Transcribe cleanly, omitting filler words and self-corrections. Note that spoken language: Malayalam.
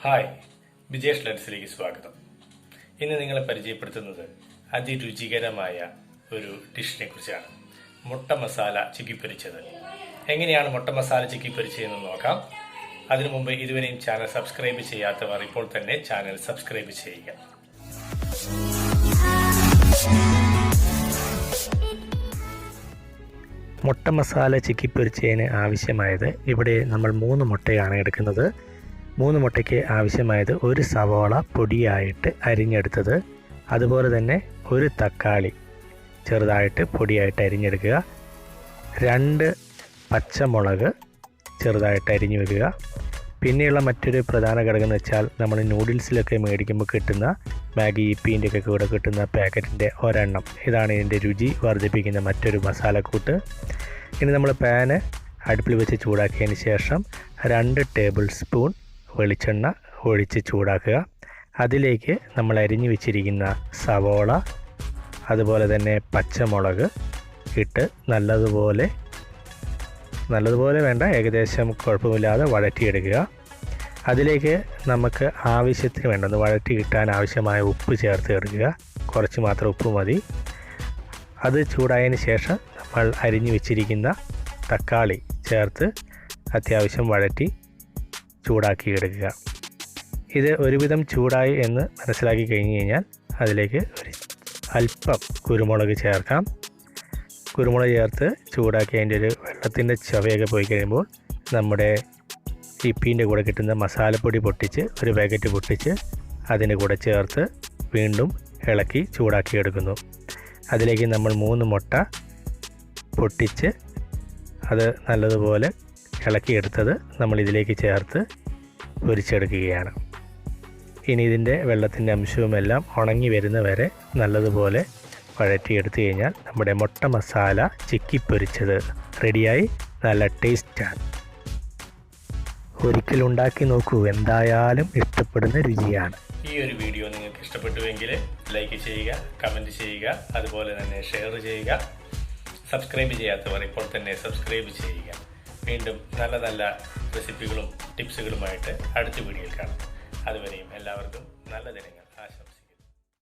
ഹായ്, ബിജേഷ് ലെൻസിലേക്ക് സ്വാഗതം. ഇന്ന് നിങ്ങളെ പരിചയപ്പെടുത്തുന്നത് അതിരുചികരമായ ഒരു ഡിഷിനെ കുറിച്ചാണ്. മുട്ട മസാല ചിക്കിപ്പൊരിച്ചത്. എങ്ങനെയാണ് മുട്ട മസാല ചിക്കിപ്പൊരിച്ചതെന്ന് നോക്കാം. അതിനു മുമ്പ് ഇതുവരെയും ചാനൽ സബ്സ്ക്രൈബ് ചെയ്യാത്തവർ ഇപ്പോൾ തന്നെ ചാനൽ സബ്സ്ക്രൈബ് ചെയ്യുക. മുട്ട മസാല ചിക്കിപ്പൊരിച്ചതിന് ആവശ്യമായത് ഇവിടെ നമ്മൾ 3 മുട്ടയാണ് എടുക്കുന്നത്. 3 മുട്ടയ്ക്ക് ആവശ്യമായത് ഒരു സവോള പൊടിയായിട്ട് അരിഞ്ഞെടുത്തത്, അതുപോലെ തന്നെ ഒരു തക്കാളി ചെറുതായിട്ട് പൊടിയായിട്ട് അരിഞ്ഞെടുക്കുക, 2 പച്ചമുളക് ചെറുതായിട്ട് അരിഞ്ഞു വെക്കുക. പിന്നെയുള്ള മറ്റൊരു പ്രധാന ഘടകം എന്ന് വെച്ചാൽ നമ്മൾ നൂഡിൽസിലൊക്കെ മേടിക്കുമ്പോൾ കിട്ടുന്ന മാഗി ഇപ്പീൻ്റെ ഒക്കെ കൂടെ കിട്ടുന്ന പാക്കറ്റിൻ്റെ ഒരെണ്ണം. ഇതാണ് ഇതിൻ്റെ രുചി വർദ്ധിപ്പിക്കുന്ന മറ്റൊരു മസാലക്കൂട്ട്. ഇനി നമ്മൾ പാന് അടുപ്പിൽ വെച്ച് ചൂടാക്കിയതിന് ശേഷം 2 ടേബിൾ സ്പൂൺ വെളിച്ചെണ്ണ ഒഴിച്ച് ചൂടാക്കുക. അതിലേക്ക് നമ്മൾ അരിഞ്ഞു വെച്ചിരിക്കുന്ന സവോള അതുപോലെ തന്നെ പച്ചമുളക് ഇട്ട് നല്ലതുപോലെ വേണ്ട, ഏകദേശം കുഴപ്പമില്ലാതെ വഴറ്റിയെടുക്കുക. അതിലേക്ക് നമുക്ക് ആവശ്യത്തിന് വേണ്ട ഒന്ന് വഴറ്റി കിട്ടാൻ ആവശ്യമായ ഉപ്പ് ചേർത്ത് എടുക്കുക. കുറച്ച് മാത്രം ഉപ്പ് മതി. അത് ചൂടായതിന് ശേഷം നമ്മൾ അരിഞ്ഞു വെച്ചിരിക്കുന്ന തക്കാളി ചേർത്ത് അത്യാവശ്യം വഴറ്റി ചൂടാക്കി എടുക്കുക. ഇത് ഒരുവിധം ചൂടായി എന്ന് മനസ്സിലാക്കി കഴിഞ്ഞ് കഴിഞ്ഞാൽ അതിലേക്ക് ഒരു അല്പം കുരുമുളക് ചേർക്കാം. കുരുമുളക് ചേർത്ത് ചൂടാക്കി അതിൻ്റെ ഒരു വെള്ളത്തിൻ്റെ ചവയൊക്കെ പോയി കഴിയുമ്പോൾ നമ്മുടെ ഇപ്പീൻ്റെ കൂടെ കിട്ടുന്ന മസാലപ്പൊടി പൊട്ടിച്ച് ഒരു പാക്കറ്റ് പൊട്ടിച്ച് അതിൻ്റെ കൂടെ ചേർത്ത് വീണ്ടും ഇളക്കി ചൂടാക്കി എടുക്കുന്നു. അതിലേക്ക് നമ്മൾ 3 മുട്ട പൊട്ടിച്ച് അത് നല്ലതുപോലെ ഇളക്കിയെടുത്തത് നമ്മൾ ഇതിലേക്ക് ചേർത്ത് പൊരിച്ചെടുക്കുകയാണ്. ഇനി ഇതിൻ്റെ വെള്ളത്തിൻ്റെ അംശവുമെല്ലാം ഉണങ്ങി വരുന്ന വരെ നല്ലതുപോലെ വഴറ്റിയെടുത്തു കഴിഞ്ഞാൽ നമ്മുടെ മുട്ട മസാല ചിക്കിപ്പൊരിച്ചത് റെഡിയായി. നല്ല ടേസ്റ്റാണ്. ഒരിക്കലുണ്ടാക്കി നോക്കൂ, എന്തായാലും ഇഷ്ടപ്പെടുന്ന രുചിയാണ്. ഈ ഒരു വീഡിയോ നിങ്ങൾക്ക് ഇഷ്ടപ്പെട്ടുവെങ്കിൽ ലൈക്ക് ചെയ്യുക, കമൻറ്റ് ചെയ്യുക, അതുപോലെ തന്നെ ഷെയർ ചെയ്യുക. സബ്സ്ക്രൈബ് ചെയ്യാത്തവർ ഇപ്പോൾ തന്നെ സബ്സ്ക്രൈബ് ചെയ്യുക. വീണ്ടും നല്ല നല്ല റെസിപ്പികളും ടിപ്സുകളുമായിട്ട് അടുത്ത വീഡിയോയിൽ കാണാം. അതുവരെയും എല്ലാവർക്കും നല്ല ദിനങ്ങൾ.